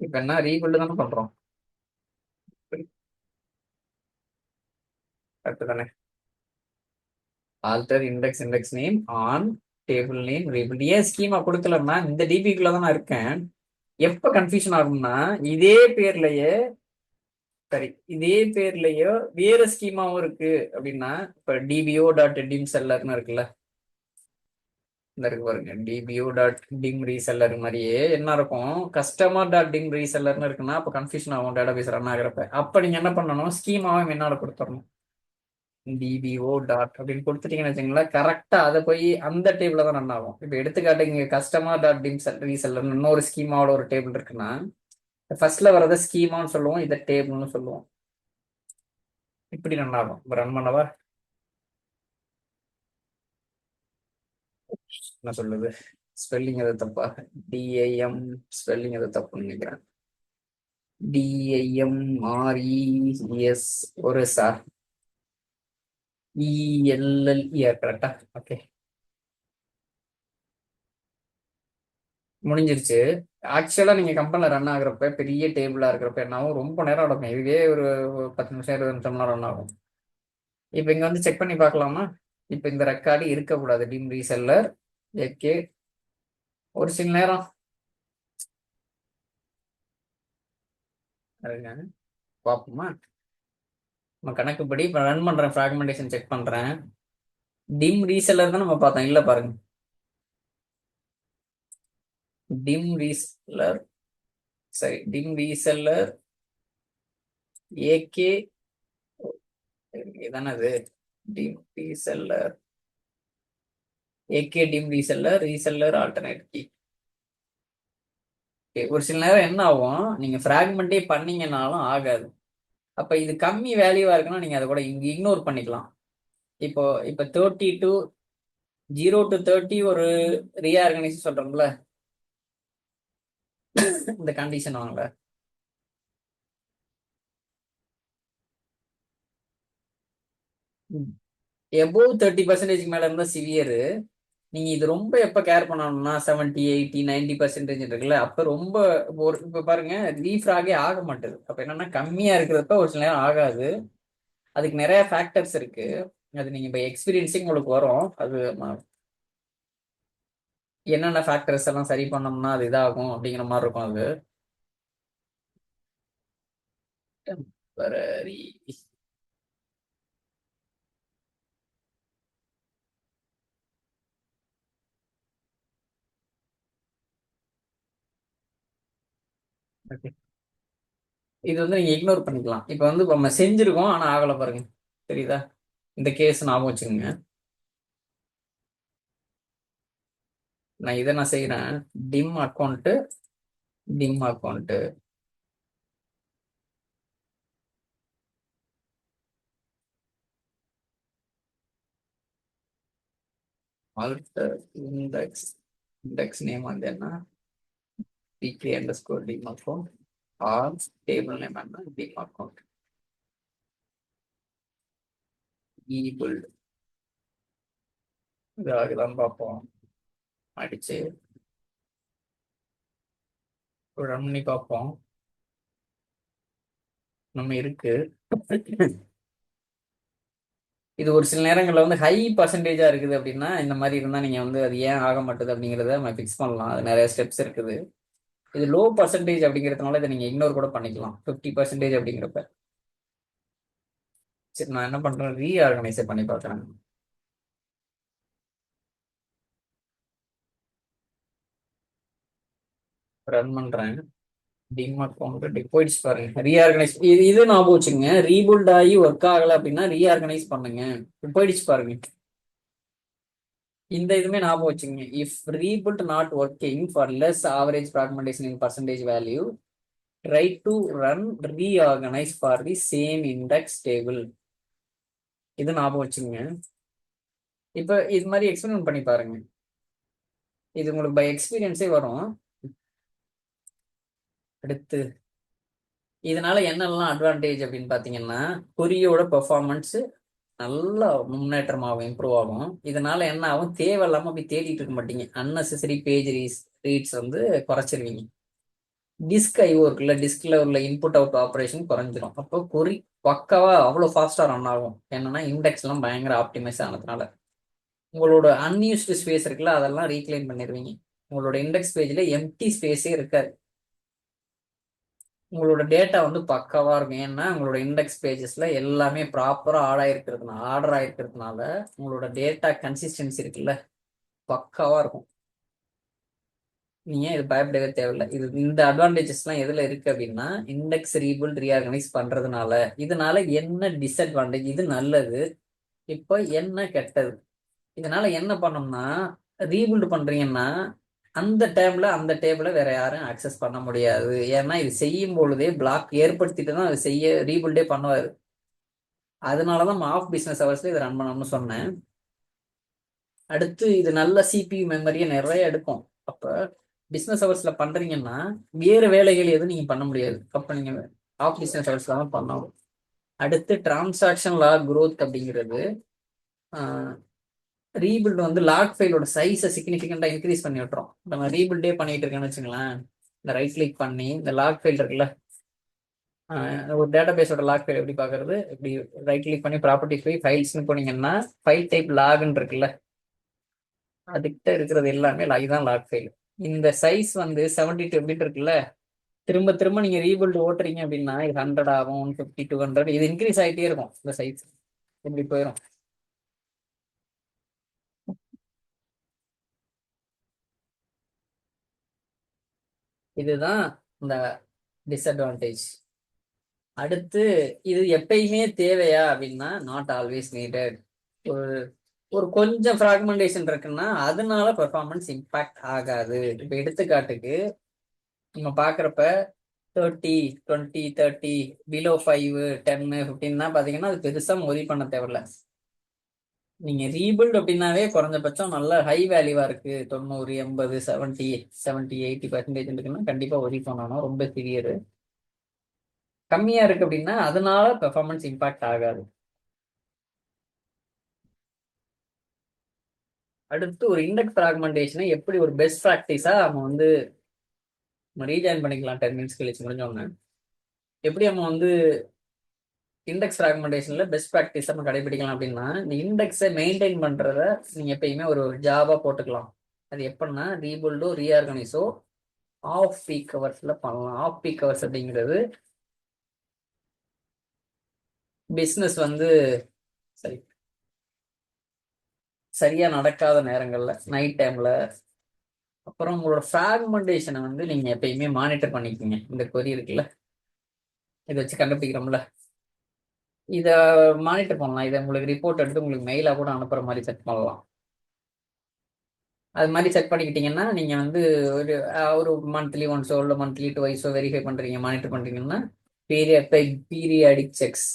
S1: இப்ப என்ன ரீபில்டு தானே பண்றோம், கரெக்ட் தானே? Alter index, index name on table name rebuild. ஏன் ஸ்கீமா கொடுக்கலன்னா இந்த டிபிக்குள்ள தான் நான் இருக்கேன். எப்ப கன்ஃபியூஷன் ஆகும்னா இதே பேர்லயே, சரி இதே பேர்லயோ வேற ஸ்கீமாவும் இருக்கு அப்படின்னா, இப்ப டிபிஓ டாட் டிம் செல்லர்னு இருக்குல்ல, இந்த இருக்கு பாருங்க, டிபிஓ டாட் டிம் ரீசெல்லர் மாதிரியே என்ன இருக்கும், கஸ்டமர் டாட் டிம் ரீசெல்லர்னு இருக்குன்னா அப்ப கன்ஃபியூஷன் ஆகும் டேட்டாபேஸ் ரன் ஆகிறப்ப. அப்ப நீங்க என்ன பண்ணணும்? ஸ்கீமாவை என்னால கொடுத்துடணும். டிபிஓ டாட் அப்படின்னு கொடுத்துட்டீங்கன்னு வச்சுங்களேன், கரெக்டா அதை போய் அந்த டேபிள்ல தான் ரன் ஆகும். இப்போ எடுத்துக்காட்டு இங்க கஸ்டமர் டாட் டிம் ரீசெல்லர் இன்னொரு ஸ்கீமாவோட ஒரு டேபிள் இருக்குன்னா, ஃபர்ஸ்ட்ல வரத ஸ்கீமான்னு சொல்லுவோம், இதை டேபிள்னு சொல்லுவோம். இப்படி ரன் ஆகும். இப்போ ரன் பண்ணவா? என்ன சொல்லுது? ஸ்பெல்லிங் எது தப்பா? டிஐஎம் ஸ்பெல்லிங் எது தப்புன்னு நினைக்கிறேன். டிஐஎம்ஆர்இஎஸ் ஒரு சார் இஎல்எல்இஆர், கரெக்டா? ஓகே, முடிஞ்சிருச்சு. ஆக்சுவலா நீங்க கம்பெனில ரன் ஆகுறப்ப பெரிய டேபிளா இருக்கிறப்ப என்ன ஆகும்? ரொம்ப நேரம் நடக்கும். இதுவே ஒரு 10 நிமிஷம் 20 நிமிஷம்லாம் ரன் ஆகும். இப்போ இங்க வந்து செக் பண்ணி பார்க்கலாமா? இப்போ இந்த ரெக்கார்டு இருக்கக்கூடாது, டிம் ரீசெல்லர் ஏகே. ஒரு சில நேரம் இருங்க, பார்ப்போமா? நம்ம கணக்குப்படி இப்போ ரன் பண்றேன், ஃப்ராக்மெண்டேஷன் செக் பண்றேன். டிம் ரீசெல்லர் தான் நம்ம பார்த்தோம், இல்ல பாருங்க. டிம் ரீசெல்லர், சரி டிம் ரீசெல்லர் ஏகே இதானே அது? Dim reseller AK dim reseller reseller alternate key. ஒரு சில நேரம் என்ன ஆகும், நீங்க ஃப்ராக்மெண்டே பண்ணீங்கன்னாலும் ஆகாது. அப்ப இது கம்மி வேல்யூவா இருக்குன்னா நீங்க அதை கூட இங்க இக்னோர் பண்ணிக்கலாம். இப்போ இப்போ 0 to 30 ஒரு ரீஆர்கனைஸ் சொல்றோம்ல, இந்த கண்டிஷன் வாங்கல. எபோவ் 30% மேல இருந்தா சிவியரு. நீங்க இது ரொம்ப எப்ப கேர் பண்ணணும்னா 70 80 90% இருக்குல்ல, அப்ப ரொம்ப ஒரு இப்ப பாருங்க ரீஃப்ராகே ஆக மாட்டேது. அப்ப என்னன்னா கம்மியா இருக்கிறப்ப ஒரு சில நேரம் ஆகாது. அதுக்கு நிறைய ஃபேக்டர்ஸ் இருக்கு. அது நீங்க இப்போ எக்ஸ்பீரியன்ஸிங் உங்களுக்கு வரும். அது என்னென்ன ஃபேக்டர்ஸ் எல்லாம் சரி பண்ணோம்னா அது இதாகும் அப்படிங்கிற மாதிரி இருக்கும். அது டெம்பரரி. இது வந்து நீங்க இக்னோர் பண்ணிக்கலாம். இப்போ வந்து நம்ம செஞ்சிருக்கோம் ஆனா ஆகல பாருங்க, தெரியுதா? இந்த கேஸ் ஞாபகம் வச்சுக்கோங்க. நான் இதை நான் செய்யறேன். Dim account, dim account, alter index, index name வந்து என்ன? PK underscore dim account or table name என்ன? டிம் அக்கௌண்ட் ஈபிள்டு. இதாகதான் பார்ப்போம். அடிச்சு ரன் பண்ணி பார்ப்போம். நம்ம இருக்கு. இது ஒரு சில நேரங்களில் வந்து ஹை பர்சன்டேஜா இருக்குது அப்படின்னா இந்த மாதிரி இருந்தா நீங்க வந்து அது ஏன் ஆக மாட்டுது அப்படிங்கிறத நம்ம ஃபிக்ஸ் பண்ணலாம். அது நிறைய ஸ்டெப்ஸ் இருக்குது. இது லோ பர்சன்டேஜ் அப்படிங்கிறதுனால இதை நீங்க இக்னோர் கூட பண்ணிக்கலாம். 50% அப்படிங்கிறப்ப சரி நான் என்ன பண்றேன், ரீஆர்கனைஸ் பண்ணி பார்க்குறேன். ரன் பண்றேன். டிம் அக்கௌண்ட் டிபாசிட்ஸ் பாருங்க, ரீஆர்கனைஸ் இது ஞாபகம் வச்சுங்க. ரீபில்ட் ஆகி ஒர்க் ஆகல அப்படின்னா ரீஆர்கனைஸ் பண்ணுங்க. டிபாசிட்ஸ் பாருங்க, இந்த இதுமே ஞாபகம் வச்சுங்க. If rebuild not working for less average fragmentation in percentage value, try to run reorganise for the same index table. இது ஞாபகம் வச்சுங்க. இப்போ இது மாதிரி எக்ஸ்பெரிமெண்ட் பண்ணி பாருங்க, இது உங்களுக்கு பை எக்ஸ்பீரியன்ஸே வரும். அடுத்து இதனால என்னெல்லாம் அட்வான்டேஜ் அப்படின்னு பார்த்தீங்கன்னா, கொரியோட பெர்ஃபார்மன்ஸ் நல்லா முன்னேற்றமாகும், இம்ப்ரூவ் ஆகும். இதனால என்ன ஆகும், தேவையில்லாம அப்படி தேடிட்டு இருக்க மாட்டீங்க. அன்னெசரி பேஜ் ரீட்ஸ் வந்து குறைச்சிருவீங்க. டிஸ்க் ஐஓ இருக்குல்ல, டிஸ்க்ல உள்ள இன்புட் அவுட் ஆப்ரேஷன் குறைஞ்சிரும். அப்போ கொரி பக்காவா அவ்வளோ ஃபாஸ்டா ரன் ஆகும். என்னன்னா இண்டெக்ஸ் எல்லாம் பயங்கர ஆப்டிமைஸ் ஆனதுனால. உங்களோட அன்யூஸ்டு ஸ்பேஸ் இருக்குல்ல, அதெல்லாம் ரீக்ளைம் பண்ணிடுவீங்க. உங்களோட இண்டெக்ஸ் பேஜ்ல எம்டி ஸ்பேஸே இருக்காது. உங்களோட டேட்டா வந்து பக்காவா இருக்கும். ஏன்னா உங்களோட இண்டெக்ஸ் பேஜஸ்ல எல்லாமே ப்ராப்பரா ஆர்டர் ஆயிருக்கிறதுனால உங்களோட டேட்டா கன்சிஸ்டன்சி இருக்குல்ல, பக்காவா இருக்கும். நீங்க இது பயப்படவே தேவையில்லை. இந்த அட்வான்டேஜஸ் எல்லாம் எதுல இருக்கு அப்படின்னா, இண்டெக்ஸ் ரீபில்ட் ரீஆர்கனைஸ் பண்றதுனால. இதனால என்ன டிஸ்அட்வான்டேஜ், இது நல்லது. இப்போ என்ன கெட்டது, இதனால என்ன பண்ணோம்னா, ரீபில்ட் பண்றீங்கன்னா அந்த டைம்ல அந்த டேபிள வேற யாரும் அக்சஸ் பண்ண முடியாது. ஏன்னா இது செய்யும் பொழுதே பிளாக் ஏற்படுத்திட்டு தான் அது செய்ய ரீபில்டே பண்ணுவாரு. அதனாலதான் ஆஃப் பிசினஸ் ஹவர்ஸ்ல இதை ரன் பண்ணணும்னு சொன்னேன். அடுத்து இது நல்ல சிபியு மெமரியை நிறைய எடுக்கும். அப்ப பிசினஸ் ஹவர்ஸ்ல பண்றீங்கன்னா வேறு வேலைகள் எதுவும் நீங்க பண்ண முடியாது. அப்ப நீங்க ஆஃப் பிசினஸ் ஹவர்ஸ்ல தான் பண்ணணும். அடுத்து டிரான்சாக்ஷன் லாக் குரோத் அப்படிங்கிறது, ரீபில்ட் வந்து லாக் ஃபைலோட சைஸை சிக்னிஃபிகண்டா இன்க்ரீஸ் பண்ணி விட்டுரும். நம்ம ரீபில்டே பண்ணிட்டு இருக்கேன்னு வச்சுங்களேன், இந்த ரைட் கிளிக் பண்ணி இந்த லாக் ஃபைல் இருக்குல்ல, ஒரு டேட்டா பேஸோட லாக் ஃபைல் எப்படி பாக்குறது, இப்படி ரைட் கிளிக் பண்ணி ப்ராப்பர்ட்டிஸ் போய் ஃபைல்ஸ்னு போனீங்கன்னா ஃபைல் டைப் லாக்னு இருக்குல்ல, அதுக்கிட்ட இருக்கிறது எல்லாமே இதுதான் லாக் ஃபைல். இந்த சைஸ் வந்து 72 எப்படி இருக்குல்ல, திரும்ப திரும்ப நீங்க ரீபில்ட் ஓட்டுறீங்க அப்படின்னா இது 100 ஆகும், 150, 200, இது இன்க்ரீஸ் ஆகிட்டே இருக்கும். இந்த சைஸ் இப்படி போயிடும். இதுதான் இந்த டிஸ்அட்வான்டேஜ். அடுத்து இது எப்பயுமே தேவையா அப்படின்னா, நாட் ஆல்வேஸ் நீடட். ஒரு ஒரு கொஞ்சம் ஃப்ராக்மெண்டேஷன் இருக்குன்னா அதனால பெர்ஃபார்மன்ஸ் இம்பாக்ட் ஆகாது. இப்போ எடுத்துக்காட்டுக்கு நம்ம பார்க்குறப்ப 30, 20, 30 பிலோ 5, 10, 15 பார்த்தீங்கன்னா அது பெருசாக உதவி பண்ண தேவையில்ல. நீங்க ரீபில்ட் அப்படின்னாவே குறைஞ்சபட்சம் நல்ல ஹை வேல்யூவா இருக்கு, 90, 80, 70, 80% இருக்குன்னா கண்டிப்பா உதவி பண்ணணும். ரொம்ப சிவியர். கம்மியா இருக்கு அப்படின்னா அதனால பெர்ஃபார்மன்ஸ் இம்பாக்ட் ஆகாது. அடுத்து ஒரு இண்டெக்ஸ் ஃப்ராக்மெண்டேஷனை எப்படி ஒரு பெஸ்ட் ப்ராக்டிஸா நம்ம வந்து ரீஜாயின் பண்ணிக்கலாம் 10 மினிட்ஸ் கழிச்சு முடிஞ்சோன்னு. எப்படி நம்ம வந்து இண்டெக்ஸ் ஃப்ராக்மெண்டேஷன்ல பெஸ்ட் ப்ராக்டிஸ் நம்ம கடைபிடிக்கலாம் அப்படின்னா, இந்த இண்டெக்ஸை மெயின்டைன் பண்றத நீங்க எப்பயுமே ஒரு ஜாபா போட்டுக்கலாம். அது எப்படின்னா, ரீபில்டோ ரீஆர்கனைஸோ ஆஃப் பீக் ஹவர்ஸ்ல பண்ணலாம். ஆஃப் பீக் ஹவர்ஸ் அப்படிங்கிறது பிஸ்னஸ் வந்து சரி சரியா நடக்காத நேரங்கள்ல, நைட் டைம்ல. அப்புறம் உங்களோட ஃப்ராக்மெண்டேஷனை வந்து நீங்க எப்பயுமே மானிட்டர் பண்ணிக்கோங்க. இந்த கொரி இருக்குல்ல, இதை வச்சு கண்டுபிடிக்கிறோம்ல, இதை மானிட்டர் பண்ணலாம். இதை உங்களுக்கு ரிப்போர்ட் எடுத்து உங்களுக்கு மெயிலாக கூட அனுப்புற மாதிரி செட் பண்ணலாம். அது மாதிரி செட் பண்ணிக்கிட்டீங்கன்னா நீங்க வந்து ஒரு ஒரு மந்த்லி ஒன்ஸோ இல்லை மந்த்லி டுவைஸோ வெரிஃபை பண்றீங்க, மானிட்டர் பண்றீங்கன்னா பீரியாடிக் செக்ஸ்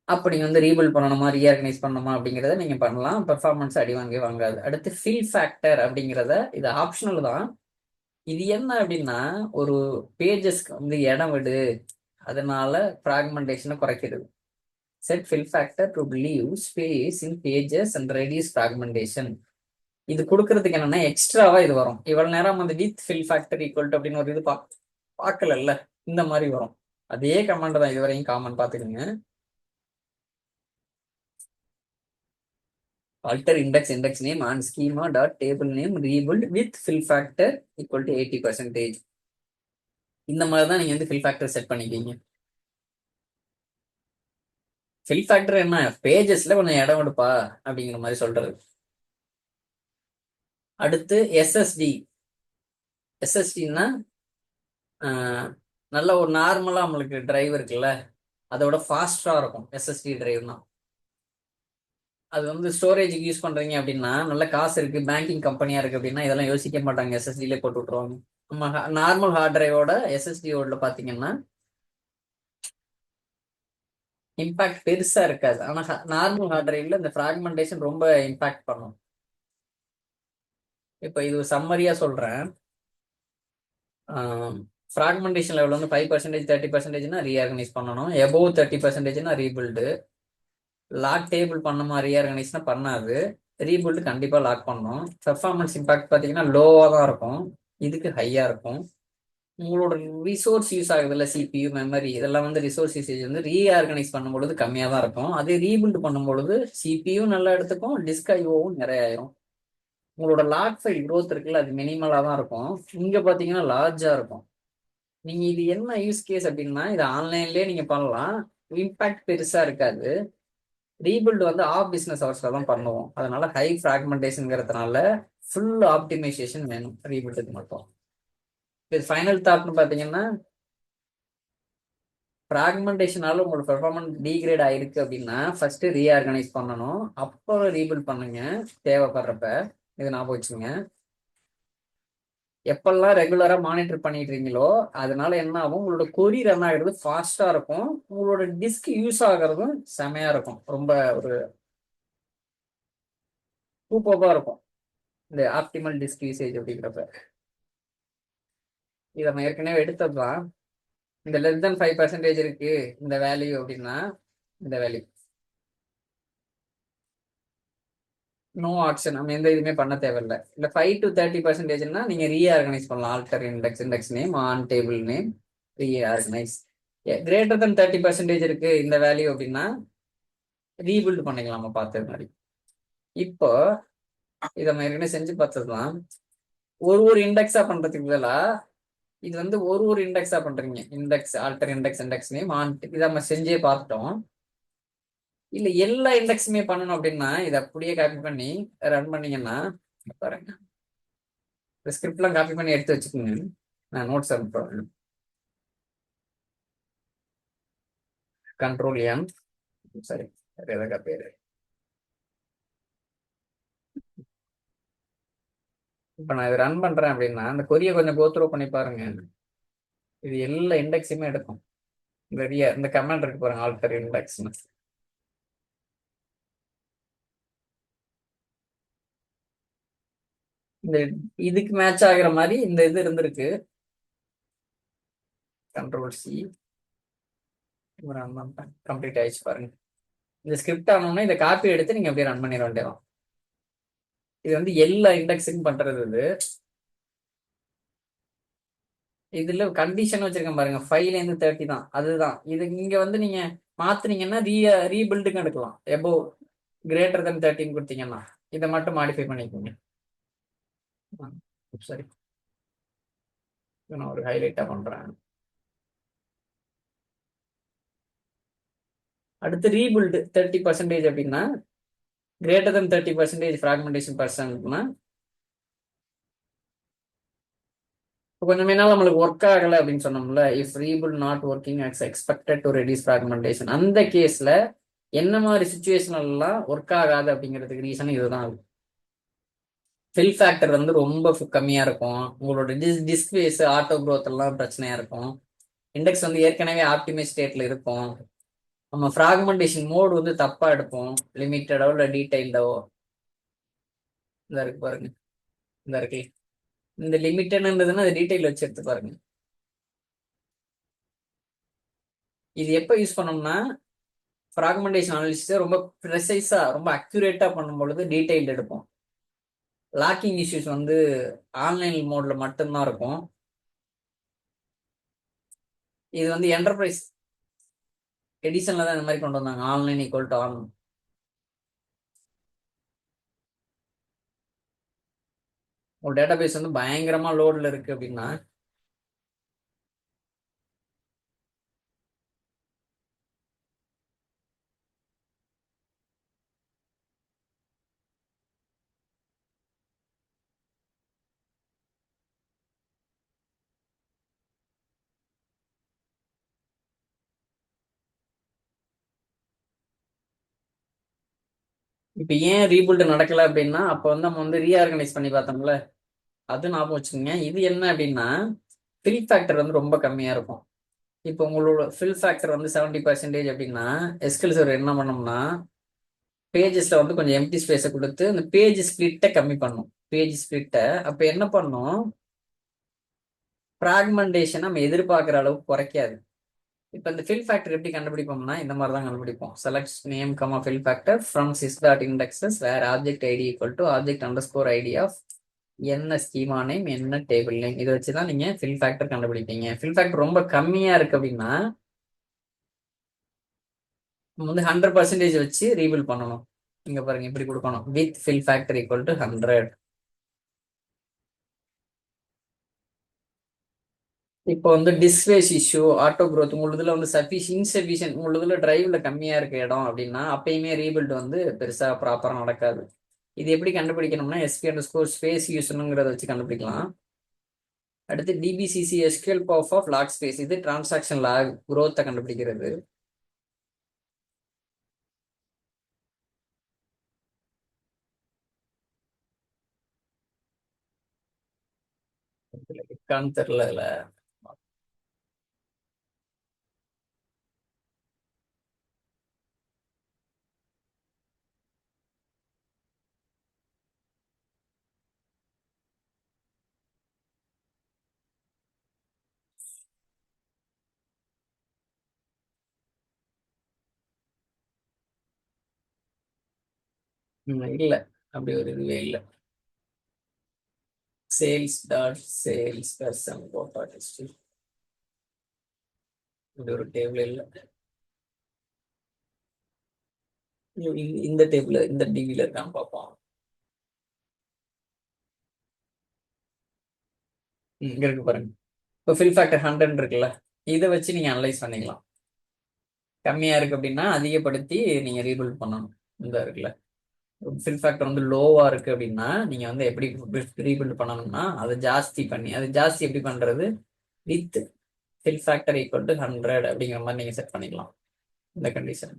S1: அப்படி வந்து ரீபில்ட் பண்ணணுமா ரீஆர்கனைஸ் பண்ணணுமா அப்படிங்கிறத நீங்க பண்ணலாம். பெர்ஃபார்மன்ஸ் அடி வாங்காது. அடுத்து ஃபில் ஃபேக்டர் அப்படிங்கிறத, இது ஆப்ஷனல் தான். இது என்ன அப்படின்னா, ஒரு பேஜஸ்க்கு வந்து இடம் விடு, அதனால ஃப்ராக்மெண்டேஷனை குறைக்கிறது. Set fill factor to leave space in pages and reduce fragmentation. இது கொடுக்கறதுக்கு என்னன்னா எக்ஸ்ட்ராவா இது வரும். இவ்வளவு நேரம் வந்து with fill factor equal to அப்படின்னு ஒரு இது பார்க்கல, இந்த மாதிரி வரும். அதே கமாண்ட் தான் இதுவரையும் காமன் பார்த்துக்கோங்க. alter index name and schema dot table name rebuild with fill factor equal to 80%. இந்த மாதிரி தான் நீங்க வந்து ஃபில் ஃபேக்டர் செட் பண்ணிக்கிங்க. ஃபில் ஃபேக்டர் என்ன, பேஜஸ்ல கொஞ்சம் இடம் எடுப்பா அப்படிங்கிற மாதிரி சொல்றது. அடுத்து எஸ்எஸ்டி. எஸ்எஸ்டின்னா நல்ல ஒரு நார்மலா நம்மளுக்கு டிரைவ் இருக்குல்ல, அதோட ஃபாஸ்டா இருக்கும் எஸ்எஸ்டி டிரைவ்னா. அது வந்து ஸ்டோரேஜுக்கு யூஸ் பண்றீங்க அப்படின்னா, நல்ல காசு இருக்கு, பேங்கிங் கம்பெனியா இருக்கு அப்படின்னா இதெல்லாம் யோசிக்க மாட்டாங்க, எஸ்எஸ்டிலே போட்டு விட்டுருவாங்க. நம்ம நார்மல் ஹார்ட் டிரைவோட எஸ்எஸ்டியோட பாத்தீங்கன்னா இம்பாக்ட் பெருசா இருக்காது. ஆனா நார்மல் ஹார்ட் டிரைவ்ல இந்த ஃபிராக்மெண்டேஷன் ரொம்ப இம்பாக்ட் பண்ணும். இப்போ இது சம்மரியா சொல்றேன். ஃபிராக்மெண்டேஷன் லெவல் வந்து 5%, 30%னா ரீஆர்கனைஸ் பண்ணணும். எபோவ் 30%னா ரீபில்டு. லாக் டேபிள் பண்ணமா ரீஆர்கனைஸ்னா பண்ணாது. ரீபில்டு கண்டிப்பா லாக் பண்ணணும். பெர்ஃபார்மன்ஸ் இம்பாக்ட் பார்த்தீங்கன்னா லோவாக தான் இருக்கும், இதுக்கு ஹையா இருக்கும். உங்களோட ரிசோர்ஸ் யூஸ் ஆகுதுல்ல, சிபியு மெமரி இதெல்லாம் வந்து ரிசோர்ஸ் யூசேஜ் வந்து ரீஆர்கனைஸ் பண்ணும்பொழுது கம்மியாக தான் இருக்கும். அதே ரீபில்டு பண்ணும்பொழுது சிபியு நல்லா எடுத்துக்கும், டிஸ்க் ஐஓவும் நிறைய ஆயிரும். உங்களோட லாக் ஃபைல் க்ரோத் இருக்குல்ல, அது மினிமலாக தான் இருக்கும். இங்கே பார்த்தீங்கன்னா லார்ஜாக இருக்கும். நீங்கள் இது என்ன யூஸ் கேஸ் அப்படின்னா, இது ஆன்லைன்லேயே நீங்கள் பண்ணலாம், இம்பாக்ட் பெருசாக இருக்காது. ரீபில்டு வந்து ஆஃப் பிஸ்னஸ் ஹவர்ஸில் தான் பண்ணுவோம். அதனால ஹை ஃப்ராக்மெண்டேஷனுங்கிறதுனால ஃபுல் ஆப்டிமைசேஷன் வேணும் ரீபில்டுக்கு மட்டும். இது ஃபைனல் தாட்னு பார்த்தீங்கன்னா, ஃப்ராக்மெண்டேஷனால உங்களோட பெர்ஃபார்மன்ஸ் டீக்ரேட் ஆயிருக்கு அப்படின்னா ஃபர்ஸ்ட் ரீஆர்கனைஸ் பண்ணணும், அப்புறம் ரீபில்ட் பண்ணுங்க தேவைப்படுறப்ப. இது ஞாபகம் வச்சுங்க. எப்பெல்லாம் ரெகுலரா மானிட்டர் பண்ணிட்டு இருக்கீங்களோ அதனால என்ன ஆகும், உங்களோட கொரி ரன் ஆகிறது ஃபாஸ்டா இருக்கும், உங்களோட டிஸ்க் யூஸ் ஆகிறதும் செமையா இருக்கும், ரொம்ப ஒரு சூப்பர்பா இருக்கும் இந்த ஆப்டிமல் டிஸ்க் யூசேஜ் அப்படிங்கிறப்ப. இதை நம்ம ஏற்கனவே எடுத்ததுதான். இந்த லெஸ் தென் 5% இருக்கு இந்த வேல்யூ அப்படின்னா, இந்த வேல்யூ நோ ஆக்ஷன், நம்ம எந்த இதுவுமே பண்ண தேவையில்லை. இல்லை 5 to 30%னா நீங்க ரீஆர்கனைஸ் பண்ணலாம். Alter index, index name, on table name, reorganise. Greater than 30% இருக்கு இந்த வேல்யூ அப்படின்னா ரீபில்ட் பண்ணிக்கலாம் நம்ம பார்த்தது மாதிரி. இப்போ இதை நம்ம ஏற்கனவே செஞ்சு பார்த்ததுதான். ஒரு ஒரு இண்டெக்ஸா பண்றதுக்கு பதிலா இது வந்து ஒரு ஒரு இண்டெக்ஸா பண்றீங்க. Index, alter index, index name, on, இதை நம்ம செஞ்சே பார்த்துட்டோம். இல்ல எல்லா இண்டெக்ஸுமே பண்ணணும் அப்படின்னா இதை அப்படியே காப்பி பண்ணி ரன் பண்ணீங்கன்னா பாருங்க. இந்த ஸ்கிரிப்ட்லாம் காப்பி பண்ணி எடுத்து வச்சுக்கோங்க, நான் நோட்ஸ் அனுப்புறேன். கண்ட்ரோல் எம், சரி எதா பேரு. இப்போ நான் இதை ரன் பண்றேன் அப்படின்னா அந்த கொரியை கொஞ்சம் கோத்ரூ பண்ணி பாருங்க. இது எல்லா இண்டெக்ஸுமே எடுக்கும். இந்த இந்த கமெண்ட் இருக்கு பாருங்க, ஆல்டர் இண்டெக்ஸ்னு. இந்த இதுக்கு மேட்ச் ஆகுற மாதிரி இந்த இது இருந்திருக்கு. கண்ட்ரோல் சி, ரன் பண்ணிட்டேன், கம்ப்ளீட் ஆயிடுச்சு பாருங்க. இந்த ஸ்கிரிப்ட் ஆனோடனே இதை காப்பி எடுத்து நீங்க அப்படியே ரன் பண்ணிட வேண்டியதான். இது வந்து எல்லா இண்டெக்ஸுக்கும் பண்றது. இது இதுல கண்டிஷன் வச்சிருக்கேன் பாருங்க, 5ல இருந்து 30 தான், அதுதான் இது. இங்க வந்து நீங்க மாத்துனீங்கன்னா ரீபில்டுக்கு எடுக்கலாம். எபோ கிரேட்டர் தென் 13 கொடுத்தீங்கன்னா இதை மட்டும் மாடிஃபை பண்ணிக்கோங்க. சரி, நான் ஒரு ஹைலைட்டா பண்றேன். அடுத்து ரீபில்டு 30% அப்படின்னா கிரேட்டர் தென் 30% ஃப்ராக்மெண்டேஷன் பர்சன்ட்னா கொஞ்சமே நாள் நம்மளுக்கு ஒர்க் ஆகலை அப்படின்னு சொன்னோம்ல, if rebuild not working as expected to reduce fragmentation, அந்த கேஸ்ல என்ன மாதிரி சுச்சுவேஷன் எல்லாம் ஒர்க் ஆகாது அப்படிங்கிறதுக்கு ரீசன் இதுதான். ஃபில் ஃபேக்டர் வந்து ரொம்ப கம்மியா இருக்கும், உங்களோட டிஸ்க் ஸ்பேஸ், ஆட்டோ க்ரோத் எல்லாம் பிரச்சனையா இருக்கும், இண்டெக்ஸ் வந்து ஏற்கனவே ஆப்டிமைஸ் ஸ்டேட்ல இருக்கும், நம்ம ஃப்ராக்மெண்டேஷன் மோடு வந்து தப்பா எடுப்போம், லிமிட்டடோ இல்லை டீடைல்டோ. இந்த இருக்கு பாருங்க, இந்த இருக்கு, இந்த லிமிட்டட்ன்றதுன்னா அது டீடைல் வச்சு எடுத்து பாருங்க. இது எப்போ யூஸ் பண்ணோம்னா ஃப்ராக்மெண்டேஷன் அனாலிசிஸை ரொம்ப ப்ரெசைஸா ரொம்ப அக்யூரேட்டா பண்ணும் பொழுது டீடைல்டு எடுப்போம். லாக்கிங் இஷ்யூஸ் வந்து ஆன்லைன் மோட்ல மட்டும்தான் இருக்கும். இது வந்து என்டர்பிரைஸ் எடிஷன்ல தான் இந்த மாதிரி கொண்டு வந்தாங்க, ஆன்லைன் ஈக்குவல் டு ஆன். ஒரு டேட்டா பேஸ் வந்து பயங்கரமா லோட்ல இருக்கு அப்படின்னா இப்ப ஏன் ரீபில்ட் நடக்கல அப்படின்னா, அப்ப வந்து நம்ம வந்து ரீஆர்கனைஸ் பண்ணி பார்த்தோம்ல, அது ஞாபகம் வச்சுக்கோங்க. இது என்ன அப்படின்னா, ஃபில் ஃபேக்டர் வந்து ரொம்ப கம்மியா இருக்கும். இப்போ உங்களோட ஃபில் ஃபேக்டர் வந்து 70% அப்படின்னா, எஸ்கியூஎல் சர்வர் என்ன பண்ணோம்னா, பேஜஸ்ல வந்து கொஞ்சம் எம்டி ஸ்பேஸை கொடுத்து அந்த பேஜ் ஸ்பிளிட்டை கம்மி பண்ணும். பேஜ் ஸ்பிளிட்டை அப்ப என்ன பண்ணும், பிராக்மெண்டேஷன் நம்ம எதிர்பார்க்குற அளவுக்கு குறைக்காது. இப்போ இந்த ஃபில் ஃபேக்டர் எப்படி கண்டுபிடிப்போம்னா, இந்த மாதிரி தான் கண்டுபிடிப்போம். Select name comma fill factor from sys dot indexes where object ID equal to object underscore ID of என்ன ஸ்கீமா நேம் என்ன டேபிள் நேம். இதை வச்சு தான் நீங்க ஃபில் ஃபேக்டர் கண்டுபிடிப்பீங்க. ஃபில் ஃபேக்டர் ரொம்ப கம்மியா இருக்கு அப்படின்னா நம்ம வந்து 100% வச்சு ரீபில் பண்ணணும். இங்க பாருங்க இப்படி கொடுக்கணும், with fill factor equal to 100. இப்போ வந்து டிஸ்பேஸ் இஷ்யூ ஆட்டோ க்ரோத் உங்களுதுல வந்து இன்சஃபிஷியன்ட் உங்களுதுல டிரைவ்ல கம்மியா இருக்க இடம் அப்படின்னா அப்பயுமே ரீபில்ட் வந்து பெருசா ப்ராப்பரா நடக்காது. இது எப்படி கண்டுபிடிக்கணும்னா எஸ்பி அண்டர் ஸ்கோர் ஸ்பேஸ் யூஸ்னுங்கிறத வச்சு கண்டுபிடிக்கலாம். அடுத்து டிபிசிசி எஸ்கியூஎல் பஃப் ஆஃப் லாக் ஸ்பேஸ், இது டிரான்சாக்ஷன் லாக் குரோத்தை கண்டுபிடிக்கிறது. இருக்கான்னு தெரியல இதுல. இல்ல, அப்படி ஒரு இதுவே இல்லை. சேல்ஸ் டாட் சேல்ஸ் பர்சன் போட்டா ஹிஸ்டரி, இப்படி ஒரு டேபிள் இல்லை. இந்த டேபிள் இந்த டிவில இருக்கான்னு பார்ப்போம். இங்க இருக்கு பாருங்க. இப்போ ஃபில் ஃபேக்டர் 100 இருக்குல்ல, இதை வச்சு நீங்க அனலைஸ் பண்ணிக்கலாம். கம்மியா இருக்கு அப்படின்னா அதிகப்படுத்தி நீங்க ரீபில்ட் பண்ணணும். இந்த இருக்குல்ல, ஃபில் ஃபேக்டர் வந்து லோவா இருக்கு அப்படின்னா நீங்க வந்து எப்படி ரீபில்ட் பண்ணணும்னா அதை ஜாஸ்தி பண்ணி, அது ஜாஸ்தி எப்படி பண்றது, with fill factor equal to 100 அப்படிங்கிற மாதிரி நீங்க செட் பண்ணிக்கலாம் இந்த கண்டிஷன்.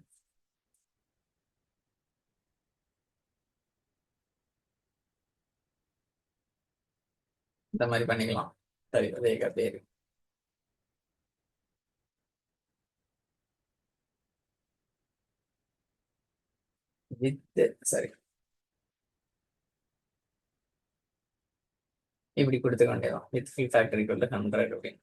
S1: இந்த மாதிரி பண்ணிக்கலாம். சரி, அதே பேரு வித், சரி இப்படி கொடுத்துக்க வேண்டியதான், with fill factor equal to 100 அப்படின்னு.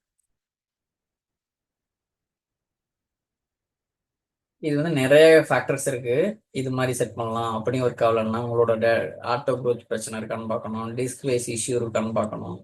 S1: இது வந்து நிறைய ஃபேக்டர்ஸ் இருக்கு. இது மாதிரி செட் பண்ணலாம். அப்படி ஒர்க் ஆகலன்னா உங்களோட ஆட்டோ க்ரோத் பிரச்சனை இருக்கான்னு பார்க்கணும், டிஸ்க் வேஸ் இஷ்யூ இருக்கான்னு பார்க்கணும்.